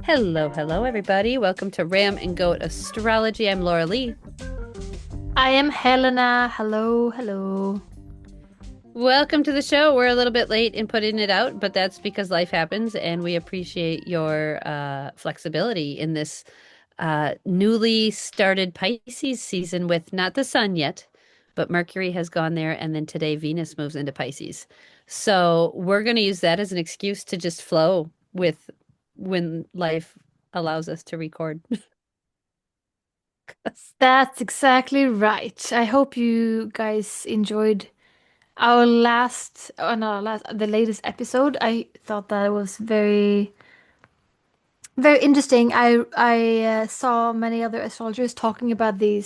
Hello, hello, everybody. Welcome to Ram and Goat Astrology. I'm Laura Lee. I am Helena. Hello, hello. Welcome to the show. We're a little bit late in putting it out, but that's because life happens, and we appreciate your flexibility in this newly started Pisces season with not the sun yet, but Mercury has gone there, and then today Venus moves into Pisces. So we're going to use that as an excuse to just flow with when life allows us to record. That's exactly right. I hope you guys enjoyed our the latest episode. I thought that was very interesting. I saw many other astrologers talking about the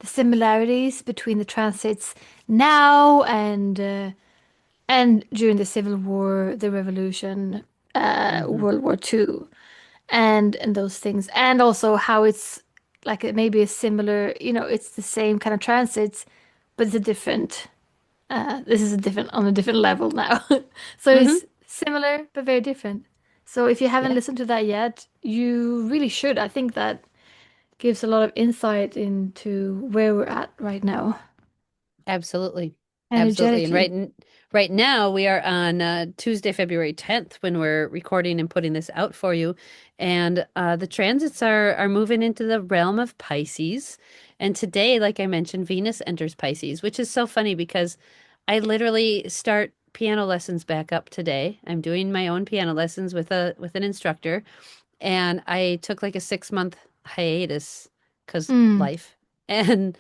similarities between the transits now and during the Civil War, the Revolution, Hmm. World War II. And those things, and also how it's like it maybe a similar, it's the same kind of transits, but it's a different this is a different on a different level now. So Hmm. it's similar but very different. So if you haven't Yeah. listened to that yet, you really should. I think that gives a lot of insight into where we're at right now, Absolutely. Absolutely. And energetically. right now we are on Tuesday, February 10th when we're recording and putting this out for you. And the transits are moving into the realm of Pisces. And today, like I mentioned, Venus enters Pisces, which is so funny because I literally start piano lessons back up today. I'm doing my own piano lessons with an instructor, and I took like a 6 month hiatus because Mm, life. And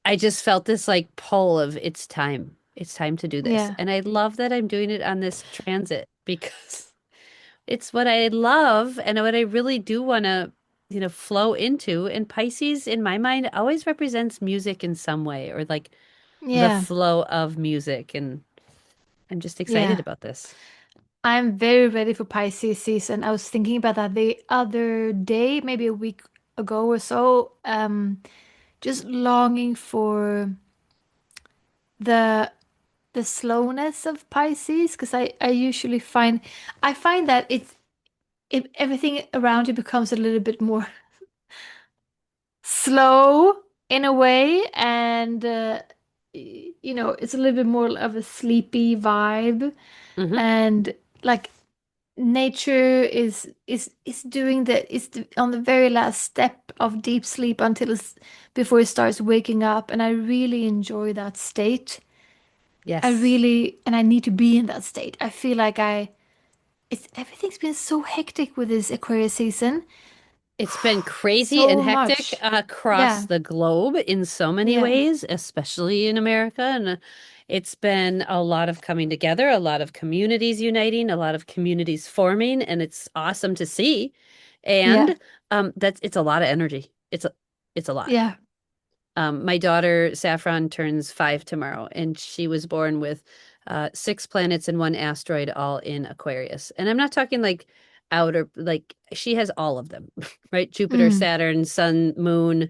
I just felt this like pull of it's time. It's time to do this. yeah. And I love that I'm doing it on this transit because it's what I love and what I really do want to, flow into. And Pisces, in my mind, always represents music in some way or like the Yeah. flow of music. And I'm just excited Yeah. about this. I'm very ready for Pisces season. I was thinking about that the other day, maybe a week ago or so. Just longing for the the slowness of Pisces because I usually find that everything around you becomes a little bit more slow in a way, and it's a little bit more of a sleepy vibe, Hmm. and like nature is doing on the very last step of deep sleep until it's before it starts waking up, and I really enjoy that state. Yes. And I need to be in that state. I feel like it's everything's been so hectic with this Aquarius season. It's been crazy and So hectic much. across Yeah. the globe in so many Yeah. ways, especially in America. And it's been a lot of coming together, a lot of communities uniting, a lot of communities forming, and it's awesome to see. Yeah. And that's it's a lot of energy. It's a lot. Yeah. My daughter Saffron turns 5 tomorrow, and she was born with 6 planets and one asteroid, all in Aquarius. And I'm not talking like outer, like she has all of them, right? Jupiter, Mm. Saturn, Sun, Moon,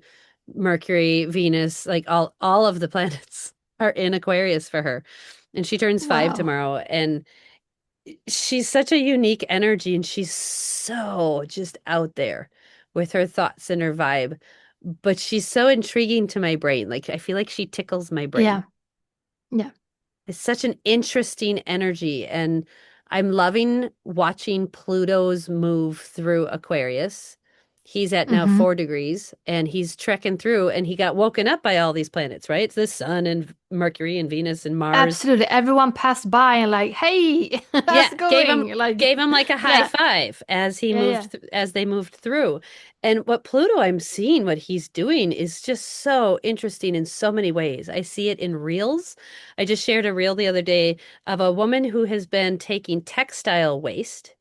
Mercury, Venus, like all of the planets are in Aquarius for her. And she turns 5 Wow. tomorrow, and she's such a unique energy, and she's so just out there with her thoughts and her vibe, but she's so intriguing to my brain. Like I feel like she tickles my brain. Yeah. Yeah. It's such an interesting energy, and I'm loving watching Pluto's move through Aquarius. He's at now Hmm. 4 degrees, and he's trekking through, and he got woken up by all these planets, right? It's the sun and Mercury and Venus and Mars. Absolutely. Everyone passed by and like, hey, Yeah, how's it going? Like, gave him like a high yeah. five as he Yeah. moved Yeah. as they moved through. And what Pluto I'm seeing what he's doing is just so interesting in so many ways. I see it in reels. I just shared a reel the other day of a woman who has been taking textile waste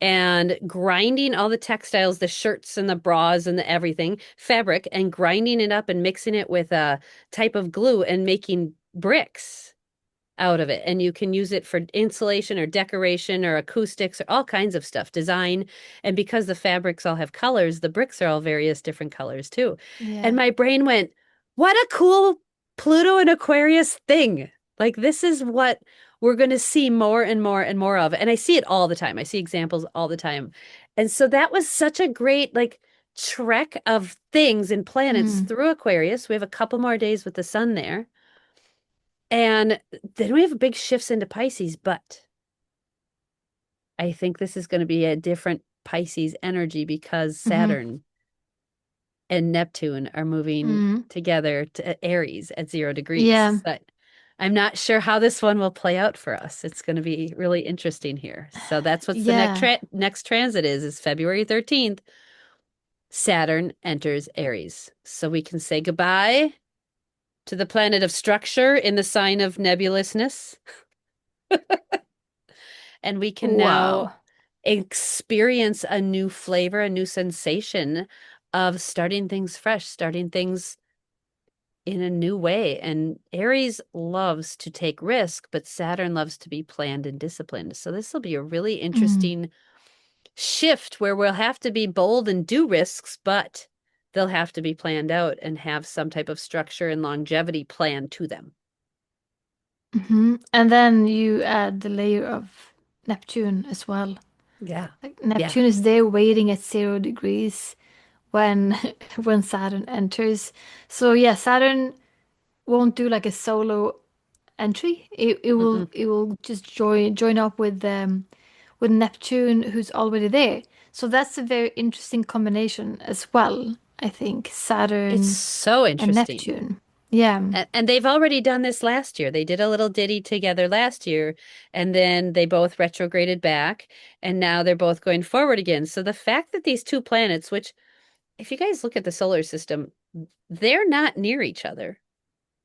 and grinding all the textiles, the shirts and the bras and the everything, fabric, and grinding it up and mixing it with a type of glue and making bricks out of it. And you can use it for insulation or decoration or acoustics or all kinds of stuff, design. And because the fabrics all have colors, the bricks are all various different colors too. And Yeah. my brain went, what a cool Pluto and Aquarius thing. Like, this is what we're going to see more and more and more of. And I see it all the time. I see examples all the time. And so that was such a great like trek of things and planets Mm. through Aquarius. We have a couple more days with the sun there. And then we have big shifts into Pisces, but I think this is going to be a different Pisces energy because Hmm. Saturn and Neptune are moving Mm. together to Aries at 0 degrees. Yeah. So I'm not sure how this one will play out for us. It's going to be really interesting here. So that's what's the Yeah. next transit is February 13th. Saturn enters Aries. So we can say goodbye to the planet of structure in the sign of nebulousness, and we can now Wow. experience a new flavor, a new sensation of starting things fresh, starting things in a new way. And Aries loves to take risk, but Saturn loves to be planned and disciplined. So this will be a really Mm. interesting shift where we'll have to be bold and do risks, but they'll have to be planned out and have some type of structure and longevity plan to them. Hmm. And then you add the layer of Neptune as well. Yeah. Like Yeah. Neptune is there waiting at 0 degrees when when Saturn enters. So yeah, Saturn won't do like a solo entry. Mm-mm. It will just join up with Neptune who's already there. So that's a very interesting combination as well, I think. It's Saturn so and interesting. Neptune. Yeah. And they've already done this last year. They did a little ditty together last year, and then they both retrograded back, and now they're both going forward again. So the fact that these two planets, which, if you guys look at the solar system, they're not near each other.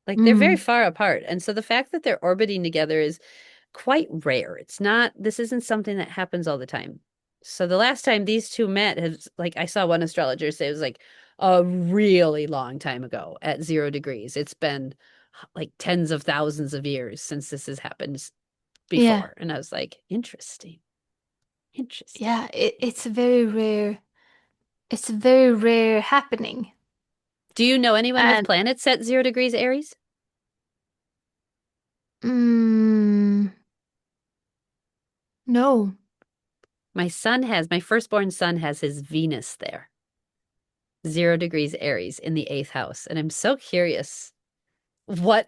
Like they're very Mm. far apart. And so the fact that they're orbiting together is quite rare. It's not, this isn't something that happens all the time. So the last time these two met has, like, I saw one astrologer say it was like a really long time ago at 0 degrees. It's been like tens of thousands of years since this has happened Yeah. before. And I was like, interesting, interesting. Yeah, it's a very rare happening. Do you know anyone with And planets at 0 degrees Aries? mm, no. My firstborn son has his Venus there, 0 degrees Aries in the eighth house. And I'm so curious what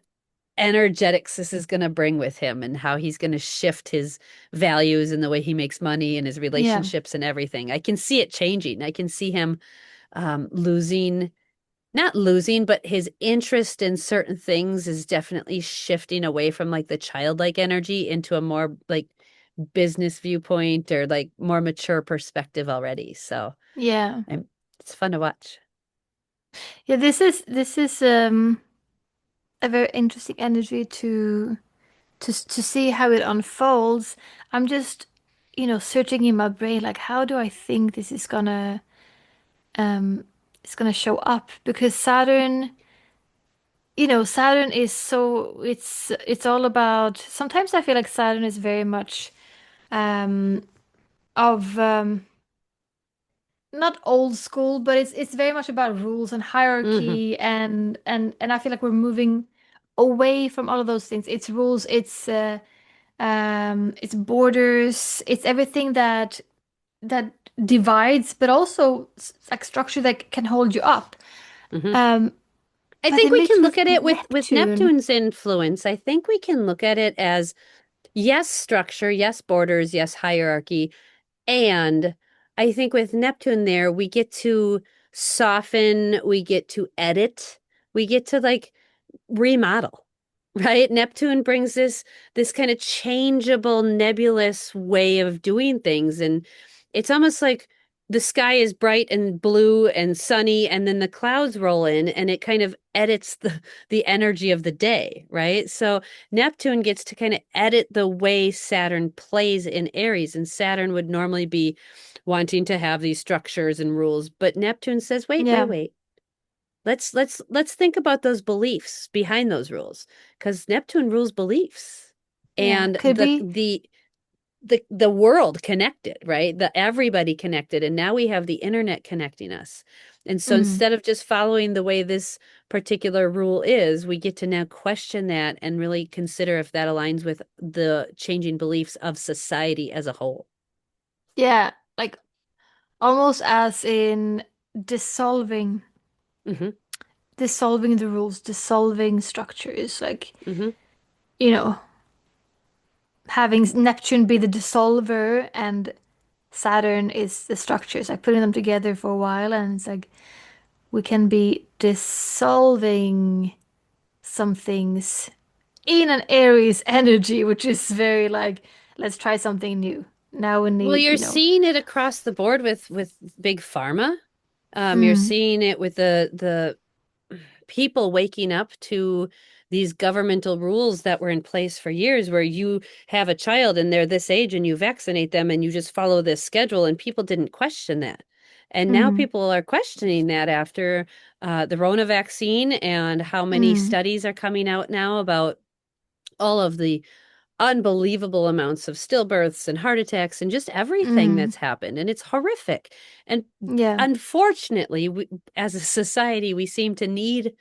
energetics this is going to bring with him and how he's going to shift his values and the way he makes money and his Yeah. relationships and everything. I can see it changing. I can see him losing, not losing, but his interest in certain things is definitely shifting away from like the childlike energy into a more like business viewpoint or like more mature perspective already. So Yeah. I'm, it's fun to watch. Yeah, this is a very interesting energy to see how it unfolds. I'm just, searching in my brain like how do I think this is gonna um it's gonna show up because Saturn, Saturn is so it's all about sometimes I feel like Saturn is very much um of not old school, but it's very much about rules and Hmm. hierarchy and I feel like we're moving away from all of those things. It's rules, it's borders, it's everything that divides, but also like structure that can hold you up. Hmm. Um, I but think then we lately can look with at it with Neptune, Neptune's influence. I think we can look at it as yes, structure, yes, borders, yes, hierarchy. And I think with Neptune there, we get to soften, we get to edit, we get to like remodel, right? Neptune brings this kind of changeable, nebulous way of doing things. And it's almost like the sky is bright and blue and sunny, and then the clouds roll in and it kind of edits the energy of the day, right? So Neptune gets to kind of edit the way Saturn plays in Aries, and Saturn would normally be wanting to have these structures and rules, but Neptune says, wait, wait, yeah, wait. Let's think about those beliefs behind those rules because Neptune rules beliefs yeah, and could be, the world connected, right? The everybody connected, and now we have the internet connecting us. And so mm, instead of just following the way this particular rule is, we get to now question that and really consider if that aligns with the changing beliefs of society as a whole. yeah, like almost as in dissolving, Hmm. dissolving the rules, dissolving structures, like, Hmm. you know, having Neptune be the dissolver and Saturn is the structures, like putting them together for a while, and it's like we can be dissolving some things in an Aries energy, which is very like, let's try something new. Now we Well, need, you're seeing it across the board with big pharma. You're mm, seeing it with the people waking up to these governmental rules that were in place for years, where you have a child and they're this age and you vaccinate them and you just follow this schedule, and people didn't question that. And now mm, people are questioning that after the Rona vaccine, and how many mm, studies are coming out now about all of the unbelievable amounts of stillbirths and heart attacks and just everything mm, that's happened. And it's horrific. And yeah, unfortunately, as a society, we seem to need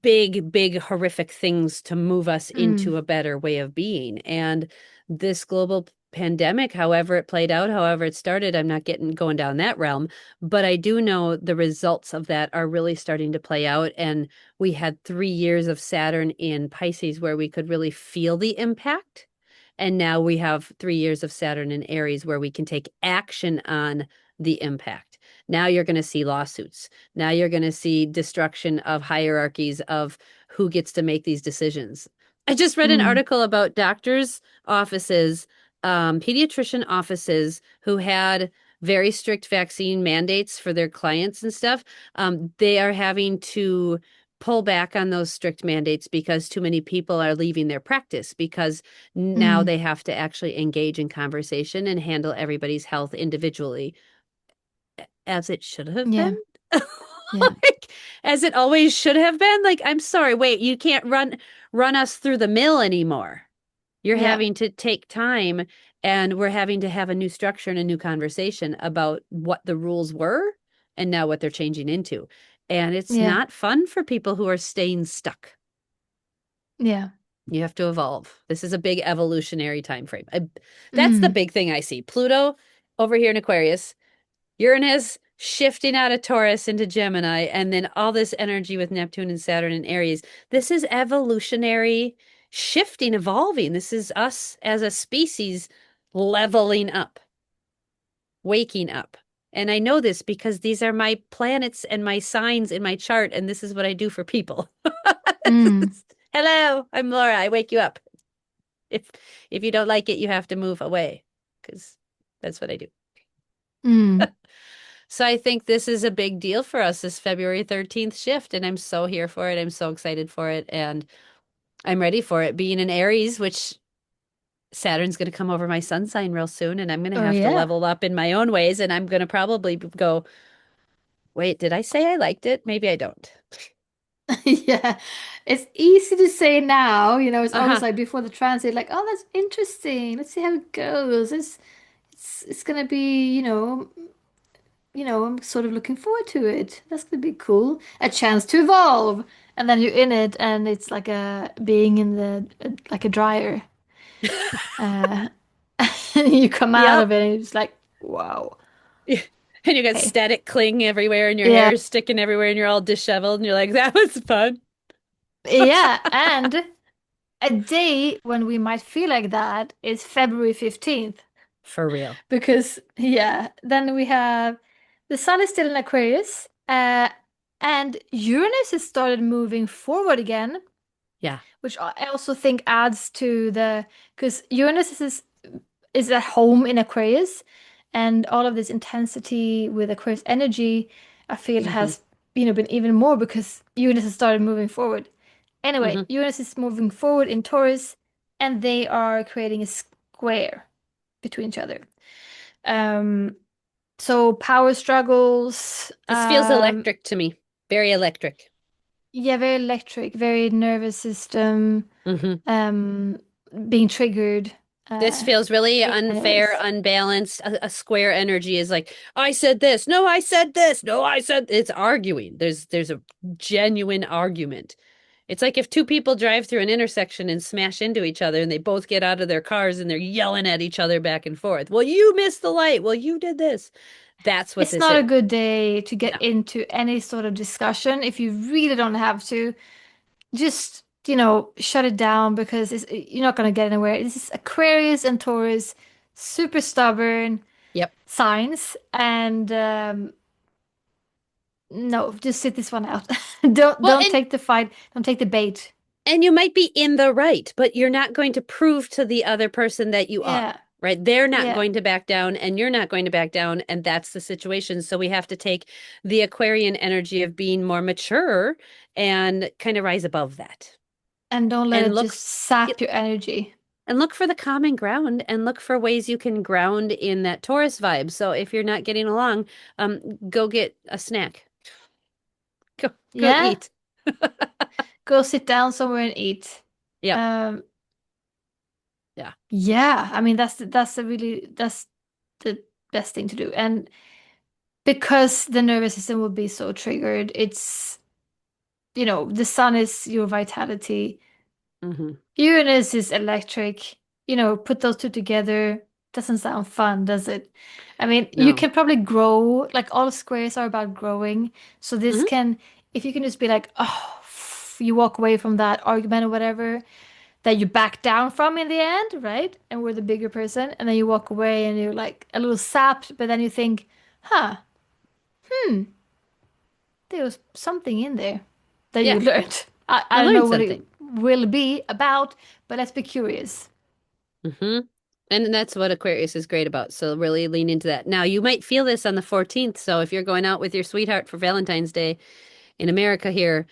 big, horrific things to move us mm, into a better way of being. And this global pandemic, however it played out, however it started, I'm not getting going down that realm, but I do know the results of that are really starting to play out. And we had 3 years of Saturn in Pisces where we could really feel the impact. And now we have 3 years of Saturn in Aries where we can take action on the impact. Now you're going to see lawsuits. Now you're going to see destruction of hierarchies of who gets to make these decisions. I just read an mm, article about doctors' offices, pediatrician offices who had very strict vaccine mandates for their clients and stuff. They are having to pull back on those strict mandates because too many people are leaving their practice, because now mm, they have to actually engage in conversation and handle everybody's health individually, as it should have yeah, been. yeah, Like, as it always should have been. Like, I'm sorry, wait, you can't run us through the mill anymore. You're yeah, having to take time, and we're having to have a new structure and a new conversation about what the rules were and now what they're changing into. And it's yeah, not fun for people who are staying stuck. yeah, You have to evolve. This is a big evolutionary time frame. That's the mm, big thing I see. Pluto over here in Aquarius, Uranus shifting out of Taurus into Gemini, and then all this energy with Neptune and Saturn and Aries. This is evolutionary shifting, evolving. This is us as a species leveling up, waking up. And I know this because these are my planets and my signs in my chart, and this is what I do for people. mm, Hello, I'm Laura. I wake you up. If if you don't like it, you have to move away, because that's what I do. mm. So I think this is a big deal for us, this February 13th shift, and I'm so here for it. I'm so excited for it, and I'm ready for it. Being in Aries, which Saturn's going to come over my sun sign real soon, and I'm going to Oh have to yeah. level up in my own ways, and I'm going to probably go, wait, did I say I liked it? Maybe I don't. Yeah, it's easy to say now, it's almost Uh-huh. like before the transit, like, oh, that's interesting. Let's see how it goes. It's gonna be, I'm sort of looking forward to it. That's gonna be cool. A chance to evolve. And then you're in it and it's like a being in the like a dryer. Uh you come out Yep. of it and it's like, wow. And you got Okay. static cling everywhere, and your Yeah. hair is sticking everywhere, and you're all disheveled, and you're like, that was fun. Yeah, and a day when we might feel like that is February 15th. For real. Because, yeah, then we have the sun is still in Aquarius, and Uranus has started moving forward again, Yeah. which I also think adds to the because Uranus is at home in Aquarius, and all of this intensity with Aquarius energy, I feel Hmm. has been even more because Uranus has started moving forward. Anyway, Hmm. Uranus is moving forward in Taurus, and they are creating a square between each other. Um, so power struggles, This feels electric to me. Very electric. yeah, very electric, very nervous system, Hmm. um, being triggered. This Uh, feels really unfair, Anyways. unbalanced. A square energy is like, I said this. No, I said this. No, I said it's arguing. There's a genuine argument. It's like if two people drive through an intersection and smash into each other and they both get out of their cars and they're yelling at each other back and forth. Well, you missed the light. Well, you did this. That's what It's this not a is. good day to get No. into any sort of discussion if you really don't have to. Just, shut it down because you're not going to get anywhere. This is Aquarius and Taurus, super stubborn Yep. signs, and no, just sit this one out. Don't Well, don't take the fight. Don't take the bait. and you might be in the right, but you're not going to prove to the other person that you are, Yeah, right? They're not yeah. going to back down and you're not going to back down. And that's the situation. So we have to take the Aquarian energy of being more mature and kind of rise above that And don't let and it just sap your energy. look for the common ground and look for ways you can ground in that Taurus vibe. So if you're not getting along, go get a snack. Go Yeah, eat. go sit down somewhere and eat. Yep. Um, Yeah. yeah, I mean that's the best thing to do. And because the nervous system will be so triggered, the sun is your vitality. Hmm. Uranus is electric. Put those two together. Doesn't sound fun, does it? I mean, you No. can probably grow, like all squares are about growing. So Hmm. if you can just be like, oh, you walk away from that argument or whatever that you back down from in the end, right? And we're the bigger person. And then you walk away and you're like a little sapped, but then you think, huh, hmm, there was something in there that you Yeah. learned. I I don't know learned what it something. will be about, but let's be curious. Hmm. And that's what Aquarius is great about. So really lean into that. Now, you might feel this on the 14th. So if you're going out with your sweetheart for Valentine's Day in America here,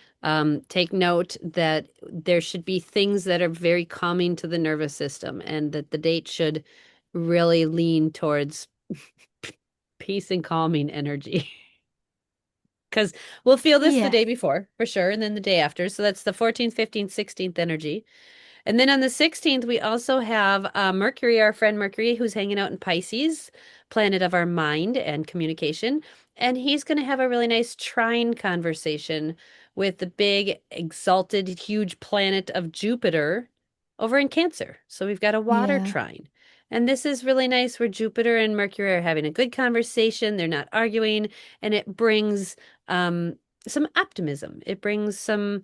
take note that there should be things that are very calming to the nervous system and that the date should really lean towards peace and calming energy. Because we'll feel this the Yeah. day before for sure, and then the day after. So that's the 14th, 15th, 16th energy. And then on the 16th, we also have Mercury, our friend Mercury, who's hanging out in Pisces, planet of our mind and communication. And he's going to have a really nice trine conversation with the big, exalted, huge planet of Jupiter over in Cancer. So we've got a water Yeah. trine. And this is really nice where Jupiter and Mercury are having a good conversation. They're not arguing, and it brings um, some optimism. It brings some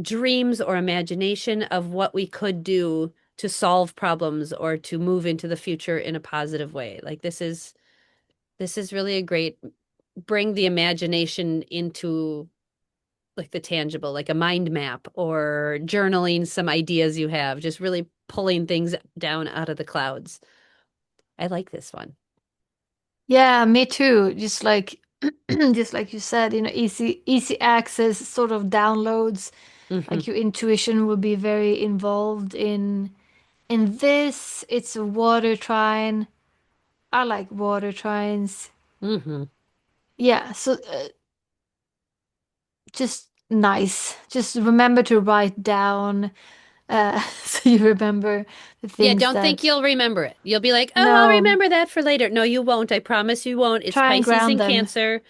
dreams or imagination of what we could do to solve problems or to move into the future in a positive way. Like this is really a great bring the imagination into like the tangible, like a mind map or journaling some ideas you have, just really pulling things down out of the clouds. I like this one. Yeah, me too. Just like just like you said, easy access sort of downloads. Hmm. Like your intuition will be very involved in this. It's a water trine. I like water trines. Hmm. Yeah, so just nice. Just remember to write down so you remember the Yeah, things don't think that you'll remember it. You'll be like, oh, I'll no, remember that for later. No, you won't. I promise you won't. It's try and Pisces ground and them. Cancer.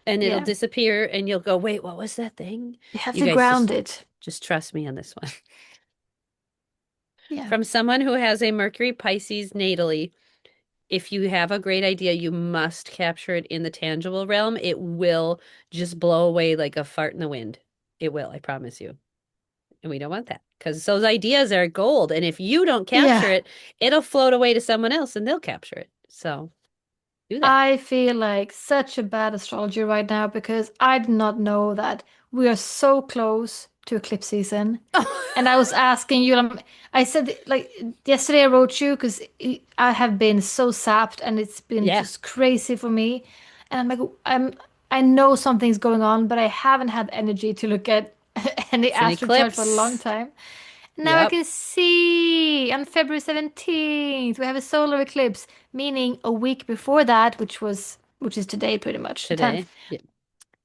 And it'll Yeah. disappear and you'll go, wait, what was that thing? You have You to guys ground just it. just trust me on this one. Yeah. From someone who has a Mercury Pisces natally, if you have a great idea, you must capture it in the tangible realm. It will just blow away like a fart in the wind. It will, I promise you. And we don't want that because those ideas are gold. And if you don't capture Yeah. it, it'll float away to someone else and they'll capture it. So do that. I feel like such a bad astrologer right now because I did not know that we are so close to eclipse season. And I was asking you, I said, like, yesterday I wrote you because I have been so sapped and it's been Yeah, just crazy for me. And I'm like, I know something's going on, but I haven't had energy to look at any it's an astro chart for a long eclipse. time. Now I Yep. can see on February 17th, we have a solar eclipse, meaning a week before that, which is today pretty much, the 10th. Today. Yeah.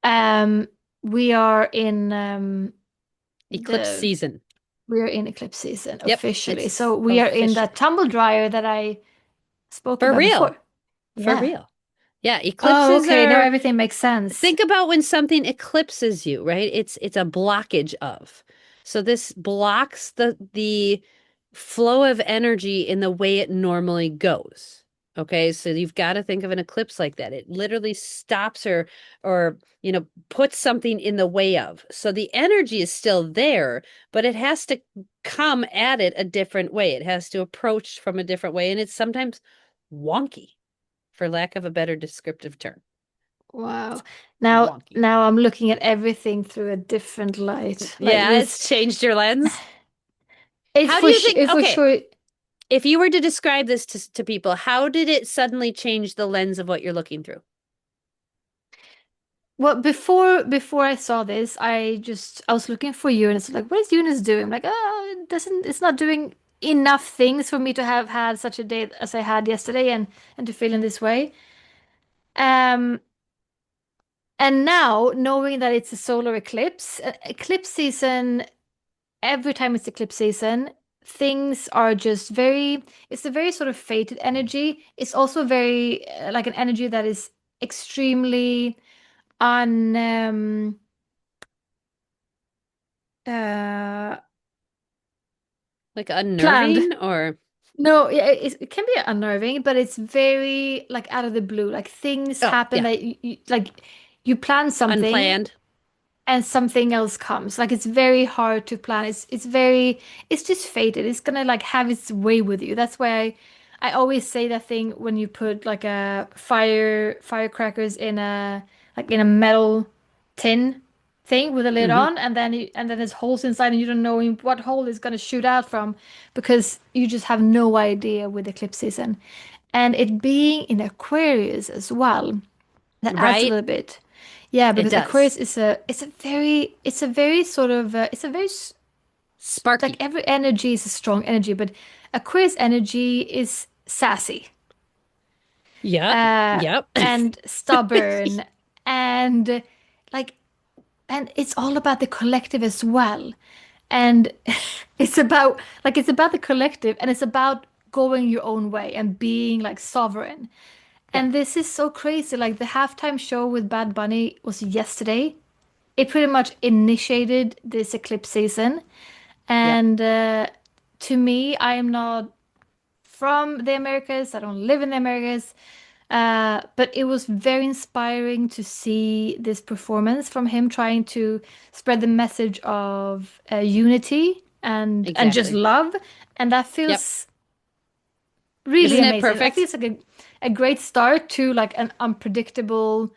Um, we are in Eclipse the season. we are in eclipse season Yep, officially. it's So we are in official. that tumble dryer that I spoke For about real. before. For Yeah. real. Yeah, Oh, eclipses okay. Now are everything makes sense. think about when something eclipses you, right? It's a blockage of. So this blocks the flow of energy in the way it normally goes. Okay, so you've got to think of an eclipse like that. It literally stops or puts something in the way of. So the energy is still there, but it has to come at it a different way. It has to approach from a different way, and it's sometimes wonky, for lack of a better descriptive term. Wow. It's Now, wonky. now I'm looking at everything through a different light. Like Yeah, this, it's changed your lens. it's How do for you sure. think? For Okay, sure. if you were to describe this to people, how did it suddenly change the lens of what you're looking through? Well, before I saw this, I was looking for Uranus. Like, what is Uranus doing? I'm like, oh, it's not doing enough things for me to have had such a day as I had yesterday and to feel in this way. Um, and now knowing that it's a solar eclipse, eclipse season, every time it's eclipse season, things are just it's a very sort of fated energy. It's also very like an energy that is extremely un uh Like planned. unnerving or No, yeah, it can be unnerving, but it's very like out of the blue. Like things oh, happen yeah, that like you plan something unplanned. and something else comes. Like it's very hard to plan. It's just fated. It's gonna like have its way with you. That's why I always say that thing when you put like a firecrackers in a metal tin thing with a lid Hmm. on, and then there's holes inside and you don't know what hole is gonna shoot out from because you just have no idea with eclipse season. And it being in Aquarius as well, that adds a Right? little bit. Yeah, It because Aquarius does. is it's a very sort of like Sparky. every energy is a strong energy, but Aquarius energy is sassy, Yep. uh, Yep. and stubborn, and like, and it's all about the collective as well. And it's about the collective, and it's about going your own way and being like sovereign. Yep. And this is so crazy. Like the halftime show with Bad Bunny was yesterday. It pretty much initiated this eclipse season. Yep. And to me, I am not from the Americas. I don't live in the Americas. But it was very inspiring to see this performance from him trying to spread the message of unity and just Exactly. love. And that Yep. feels really Isn't it amazing. That perfect? feels like a great start to like an unpredictable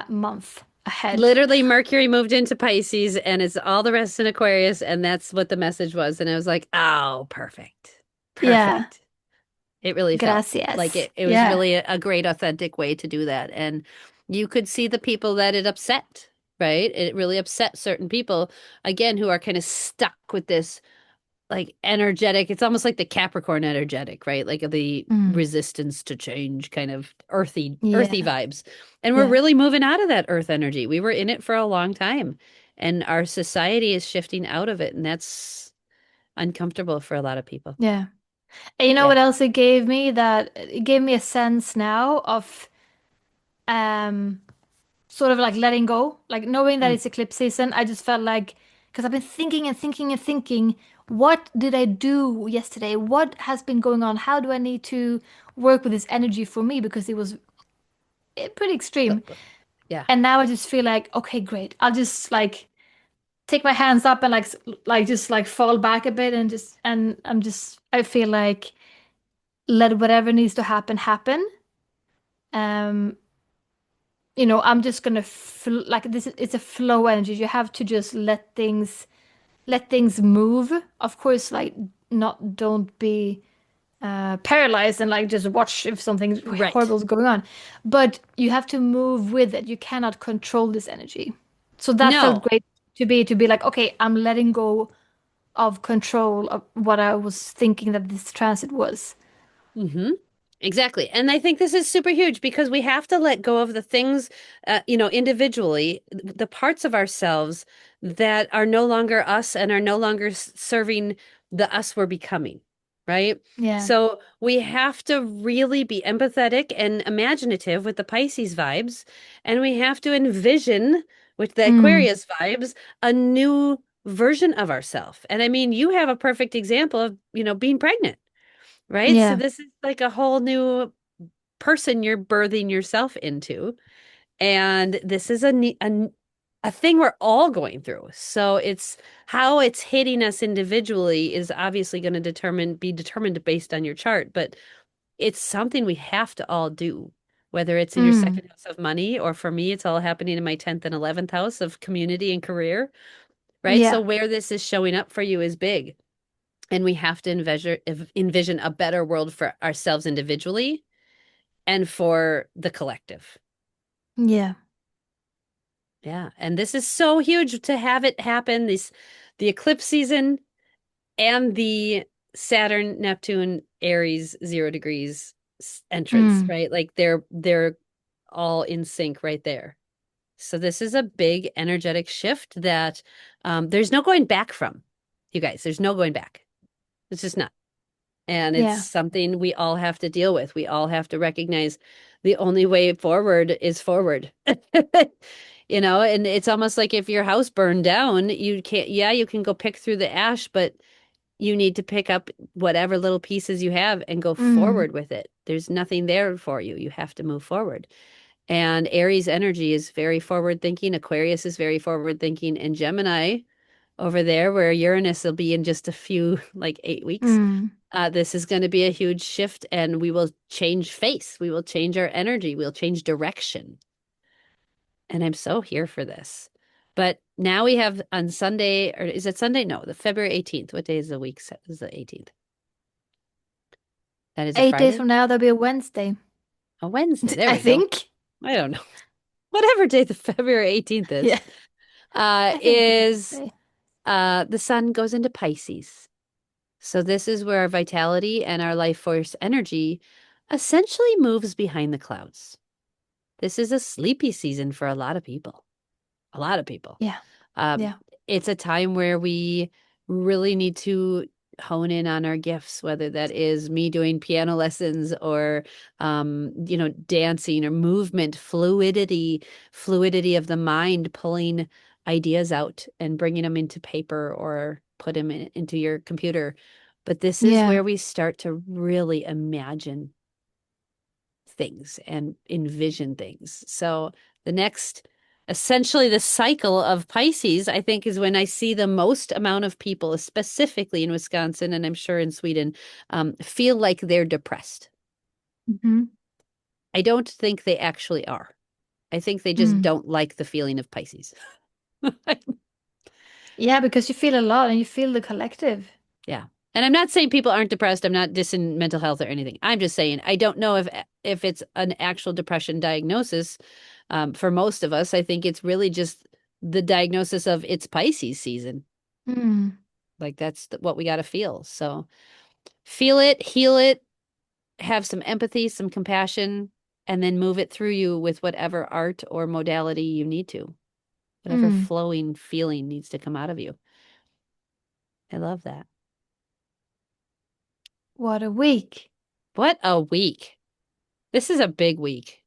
month ahead. Literally, Mercury moved into Pisces and it's all the rest in Aquarius, and that's what the message was. And I was like, oh, perfect. Yeah. Perfect. It really felt like Gracias. it was Yeah. really a great, authentic way to do that. And you could see the people that it upset, right? It really upset certain people, again, who are kind of stuck with this like energetic. It's almost like the Capricorn energetic, right? Like the Mm. resistance to change, kind of earthy Yeah. vibes. And we're Yeah. really moving out of that earth energy. We were in it for a long time, and our society is shifting out of it, and that's uncomfortable for a lot of people. Yeah. And you know Yeah. what else it gave me? That it gave me a sense now of um sort of like letting go, like knowing that Mm. it's eclipse season. I just felt like because I've been thinking and thinking and thinking, what did I do yesterday? What has been going on? How do I need to work with this energy for me? Because it was pretty extreme. Yeah. And now I just feel like, okay, great. I'll just like take my hands up and like just like fall back a bit and just and I feel like let whatever needs to happen happen. Um, I'm just gonna fl like this. It's a flow energy. You have to just let things move. Of course, like not don't be paralyzed and like just watch if something Right. horrible is going on, but you have to move with it. You cannot control this energy. So that felt No. great to be like, okay, I'm letting go of control of what I was thinking that this transit was. Hmm. Exactly. And I think this is super huge because we have to let go of the things, individually, the parts of ourselves that are no longer us and are no longer serving the us we're becoming, right? Yeah. So we have to really be empathetic and imaginative with the Pisces vibes, and we have to envision with the Mm. Aquarius vibes a new version of ourselves. And I mean, you have a perfect example of, being pregnant, right? So Yeah. this is like a whole new person you're birthing yourself into. And this is a thing we're all going through. So it's how it's hitting us individually is obviously going to be determined based on your chart, but it's something we have to all do, whether it's in your Mm. second house of money, or for me, it's all happening in my 10th and 11th house of community and career, right? So Yeah. where this is showing up for you is big. And we have to envision a better world for ourselves individually and for the collective. Yeah. Yeah. And this is so huge to have it happen. The eclipse season and the Saturn, Neptune, Aries 0 degrees entrance, Mm. right? Like they're all in sync right there. So this is a big energetic shift that there's no going back from. You guys, there's no going back. It's just not. And it's Yeah. something we all have to deal with. We all have to recognize the only way forward is forward. And it's almost like if your house burned down, you can't, yeah, you can go pick through the ash, but you need to pick up whatever little pieces you have and go Mm. forward with it. There's nothing there for you. You have to move forward. And Aries energy is very forward thinking. Aquarius is very forward thinking. And Gemini over there, where Uranus will be in just a few, like 8 weeks, Mm. this is going to be a huge shift and we will change face. We will change our energy. We'll change direction. And I'm so here for this. But now we have on Sunday, or is it Sunday? No, the February 18th. What day is the week? Is the 18th? That is a 8 days Friday? from now, that'll be a Wednesday. A Wednesday. There I we go. think. I don't know. Whatever day the February 18th Yeah. I think it's a is Wednesday. the sun goes into Pisces. So this is where our vitality and our life force energy essentially moves behind the clouds. This is a sleepy season for a lot of people. A lot of people. Yeah. Um, Yeah. it's a time where we really need to hone in on our gifts, whether that is me doing piano lessons or, dancing or movement, fluidity of the mind, pulling ideas out and bringing them into paper or put them into your computer. But this is Yeah. where we start to really imagine things and envision things. So the next, essentially the cycle of Pisces, I think, is when I see the most amount of people, specifically in Wisconsin and I'm sure in Sweden, feel like they're depressed. Hmm. I don't think they actually are. I think they just Mm. don't like the feeling of Pisces. Yeah, because you feel a lot and you feel the collective. Yeah. And I'm not saying people aren't depressed. I'm not dissing mental health or anything. I'm just saying I don't know if it's an actual depression diagnosis. For most of us, I think it's really just the diagnosis of it's Pisces season. Mm. Like that's what we got to feel. So feel it, heal it, have some empathy, some compassion, and then move it through you with whatever art or modality you need to, whatever Mm. flowing feeling needs to come out of you. I love that. What a week. What a week. This is a big week.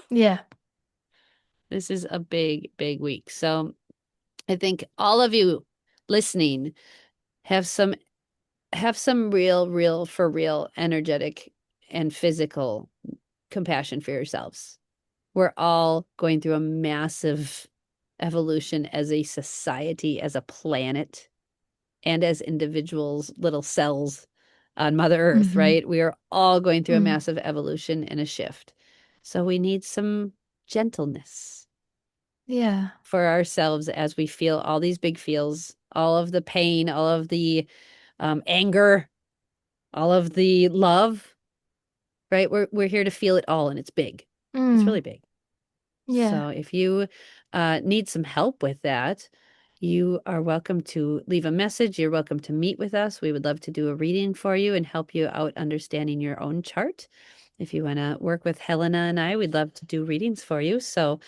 Yeah. This is a big, big week. So I think all of you listening have some real for real energetic and physical compassion for yourselves. We're all going through a massive evolution as a society, as a planet, and as individuals, little cells on Mother Earth, Hmm. right? We are all going through a Mm. massive evolution and a shift. So we need some gentleness Yeah. for ourselves as we feel all these big feels, all of the pain, all of the anger, all of the love, right? We're here to feel it all, and it's big. It's Mm. really big. Yeah. So if you need some help with that, you are welcome to leave a message. You're welcome to meet with us. We would love to do a reading for you and help you out understanding your own chart. If you want to work with Helena and I, we'd love to do readings for you. So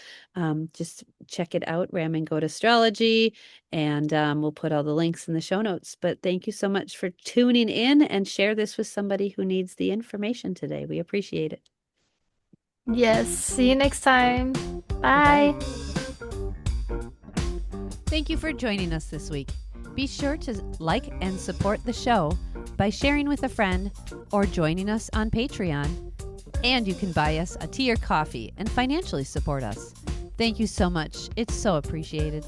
just check it out, Ram and Goat Astrology, and we'll put all the links in the show notes. But thank you so much for tuning in and share this with somebody who needs the information today. We appreciate it. Yes. See you next time. Bye bye. Bye. Thank you for joining us this week. Be sure to like and support the show by sharing with a friend or joining us on Patreon. And you can buy us a tea or coffee and financially support us. Thank you so much. It's so appreciated.